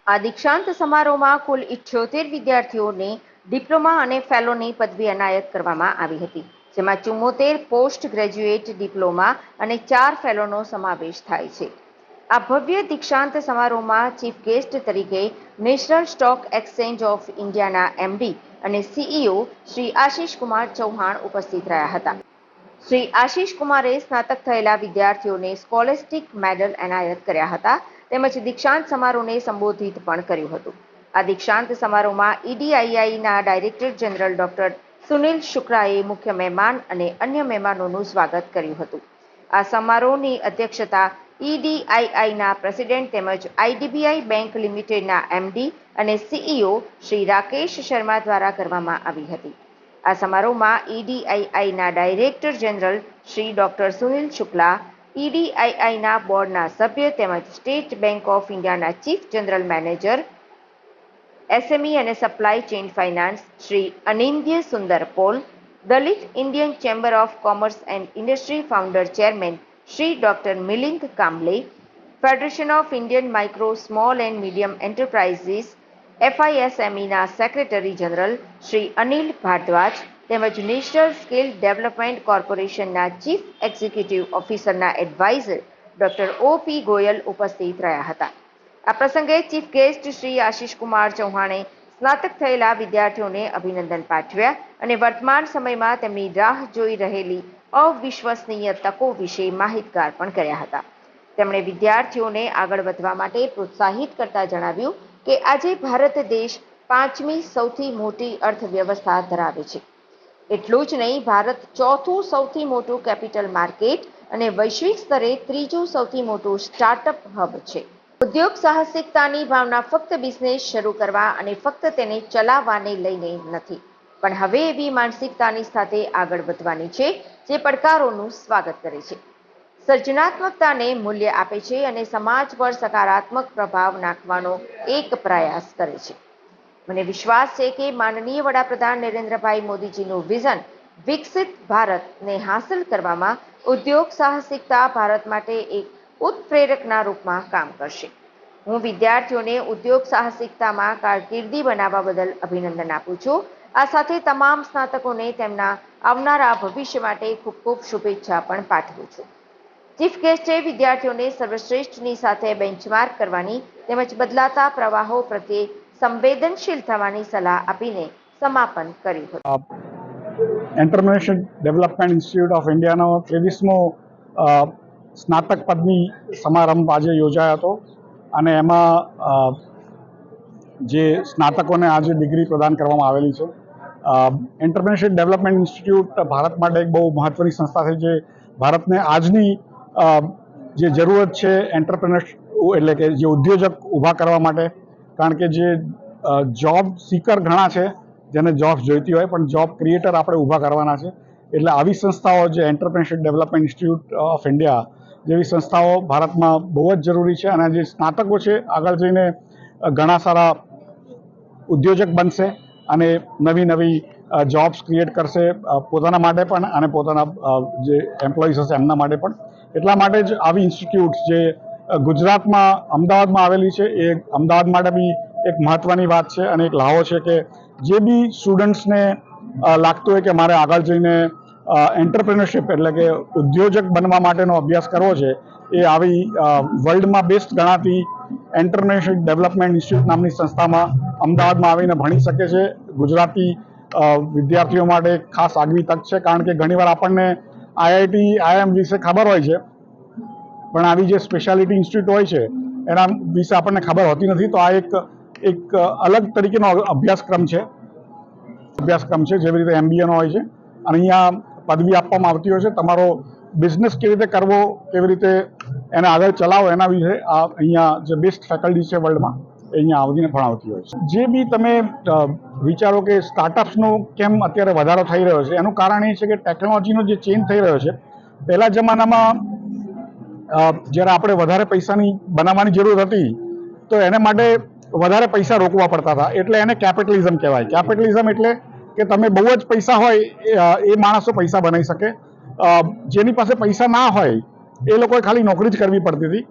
આ દીક્ષાંત સમારોહમાં કુલ 78 વિદ્યાર્થીઓને ડિપ્લોમા અને ફેલોની પદવી એનાયત કરવામાં આવી હતી, જેમાં 74 પોસ્ટ ગ્રેજ્યુએટ ડિપ્લોમા અને 4 ફેલોનો સમાવેશ થાય છે. આ ભવ્ય દીક્ષાંત સમારોહમાં ચીફ ગેસ્ટ તરીકે નેશનલ સ્ટોક એક્સચેન્જ ઓફ ઇન્ડિયાના એમડી અને સીઈઓ શ્રી આશિષ કુમાર ચૌહાણ ઉપસ્થિત રહ્યા હતા. શ્રી આશિષ કુમારે સ્નાતક થયેલા વિદ્યાર્થીઓને સ્કોલેસ્ટિક મેડલ એનાયત કર્યા હતા તેમજ દીક્ષાંત સમારોહને સંબોધિત પણ કર્યું હતું. આ દીક્ષાંત સમારોહમાં ઈડીઆઈઆઈના ડાયરેક્ટર જનરલ ડોક્ટર સુનિલ શુક્લાએ મુખ્ય મહેમાન અને અન્ય મહેમાનોનું સ્વાગત કર્યું હતું. આ સમારોહની અધ્યક્ષતા ઈડીઆઈઆઈના પ્રેસિડેન્ટ તેમજ આઈડીબીઆઈ બેંક લિમિટેડના એમડી અને સીઈઓ શ્રી રાકેશ શર્મા દ્વારા કરવામાં આવી હતી. આ સમારોહમાં ઈડીઆઈઆઈના director general Shri doctor Sunil Shukla, ઈડીઆઈઆઈના બોર્ડના સભ્ય તેમજ સ્ટેટ બેંક ઓફ ઇન્ડિયાના ચીફ જનરલ મેનેજર એસએમઈ અને supply chain finance Shri Anindya Sundar Paul, Dalit Indian chamber of commerce and industry founder chairman Shri doctor Milind Kamble, federation of Indian micro small and medium enterprises FISMEના secretary general Shri Anil Bhardwaj તેમજ national skill development કોર્પોરેશનના chief executive ઓફિસરના adviser doctor OP Goyal ઉપસ્થિત રહ્યા હતા. આ પ્રસંગે chief guest Shri Ashish Kumar ચૌહાણે સ્નાતક થયેલા વિદ્યાર્થીઓને અભિનંદન પાઠવ્યા અને વર્તમાન સમયમાં તેમની રાહ જોઈ રહેલી અવિશ્વસનીય તકો વિશે માહિતગાર પણ કર્યા હતા. તેમણે વિદ્યાર્થીઓને આગળ વધવા માટે પ્રોત્સાહિત કરતા જણાવ્યું કે આજે ભારત દેશ 5મી સૌથી મોટી અર્થવ્યવસ્થા ધરાવે છે. એટલું જ નહીં, ભારત ચોથું સૌથી મોટું કેપિટલ માર્કેટ અને વૈશ્વિક સ્તરે ત્રીજું સૌથી મોટું સ્ટાર્ટઅપ હબ છે. ઉદ્યોગ સાહસિકતાની ભાવના ફક્ત બિઝનેસ શરૂ કરવા અને ફક્ત તેને ચલાવવાને લઈને નથી, પણ હવે એવી માનસિકતાની સાથે આગળ વધવાની છે જે પડકારોનું સ્વાગત કરે છે, સર્જનાત્મકતાને મૂલ્ય આપે છે અને સમાજ પર સકારાત્મક પ્રભાવ નાખવાનો એક પ્રયાસ કરે છે. મને વિશ્વાસ છે કે માનનીય વડાપ્રધાન નરેન્દ્રભાઈ મોદીજીનું વિઝન વિકસિત ભારતને હાંસલ કરવામાં ઉદ્યોગ સાહસિકતા ભારત માટે એક ઉત્પ્રેરકના રૂપમાં કામ કરશે. હું વિદ્યાર્થીઓને ઉદ્યોગ સાહસિકતામાં કારકિર્દી બનાવવા બદલ અભિનંદન આપું છું. આ સાથે તમામ સ્નાતકોને તેમના આવનારા ભવિષ્ય માટે ખૂબ ખૂબ શુભેચ્છા પણ પાઠવું છું. ચીફ ગેસ્ટે વિદ્યાર્થીઓને સર્વશ્રેષ્ઠની સાથે બેન્ચમાર્ક કરવાની તેમજ બદલાતા પ્રવાહો પ્રત્યે સંવેદનશીલ થવાની સલાહ આપીને સમાપન કર્યું હતું. એન્ટરપ્રેન્યોરશિપ ડેવલપમેન્ટ ઇન્સ્ટિટ્યૂટ ઓફ ઇન્ડિયાનો 23મો સ્નાતક પદવી સમારંભ આજે યોજાયો હતો અને એમાં જે સ્નાતકોને આજે ડિગ્રી પ્રદાન કરવામાં આવેલી છે. એન્ટરપ્રેન્યોરશિપ ડેવલપમેન્ટ ઇન્સ્ટિટ્યૂટ ભારત માટે એક બહુ મહત્ત્વની સંસ્થા છે, જે ભારતને આજની જે જરૂરત છે એન્ટરપ્રેન્યોરશિપ એટલે કે જે ઉદ્યોજક ઊભા કરવા માટે, કારણ કે જે જોબ સીકર ઘણા છે જેને જોબ જોઈતી હોય, પણ જોબ ક્રિએટર આપણે ઊભા કરવાના છે. એટલે આવી સંસ્થાઓ, જે entrepreneurship development institute of India જેવી સંસ્થાઓ ભારતમાં બહુ જ જરૂરી છે. અને જે સ્નાતકો છે આગળ જઈને ઘણા સારા ઉદ્યોજક બનશે અને નવી નવી જોબ્સ ક્રિએટ કરશે, પોતાના માટે પણ અને પોતાના જે એમ્પ્લોઈઝ હશે એમના માટે પણ. એટલા માટે જ આવી ઇન્સ્ટિટ્યૂટ જે ગુજરાતમાં અમદાવાદમાં આવેલી છે, એ અમદાવાદ માટે બી એક મહત્ત્વની વાત છે અને એક લાવો છે કે જે બી સ્ટુડન્ટ્સને લાગતું હોય કે મારે આગળ જઈને એન્ટરપ્રેન્યોરશિપ એટલે કે ઉદ્યોજક બનવા માટેનો અભ્યાસ કરવો છે, એ આવી વર્લ્ડમાં બેસ્ટ ગણાતી એન્ટરપ્રેન્યોરશિપ ડેવલપમેન્ટ ઇન્સ્ટિટ્યૂટ નામની સંસ્થામાં અમદાવાદમાં આવીને ભણી શકે છે. ગુજરાતી વિદ્યાર્થીઓ માટે ખાસ આગવી તક છે, કારણ કે ઘણીવાર આપણને IIT, IIM વિશે ખબર હોય છે, પણ આવી જે સ્પેશિયાલિટી ઇન્સ્ટિટ્યૂટ હોય છે એના વિશે આપણને ખબર હોતી નથી. તો આ એક અલગ તરીકેનો અભ્યાસક્રમ છે, જેવી રીતે MBA નો હોય છે. અને અહીંયા પદવી આપવામાં આવતી હોય છે. તમારો બિઝનેસ કેવી રીતે કરવો, કેવી રીતે એને આગળ ચલાવો, એના વિશે અહીંયા જે બેસ્ટ ફેકલ્ટી છે વર્લ્ડમાં, એ અહીંયા આવીને ભણાવતી હોય છે. જે બી તમે વિચારો કે સ્ટાર્ટઅપ્સનો કેમ અત્યારે વધારો થઈ રહ્યો છે, એનું કારણ એ છે કે ટેકનોલોજીનો જે ચેન્જ થઈ રહ્યો છે. પહેલા જમાનામાં જ્યારે આપણે વધારે પૈસાની બનાવવાની જરૂર હતી તો એને માટે વધારે પૈસા રોકવા પડતા હતા, એટલે એને કેપિટલિઝમ કહેવાય. કેપિટલિઝમ એટલે કે તમે બહુ જ પૈસા હોય એ માણસો પૈસા બનાવી શકે, જેની પાસે પૈસા ના હોય એ લોકોએ ખાલી નોકરી જ કરવી પડતી હતી.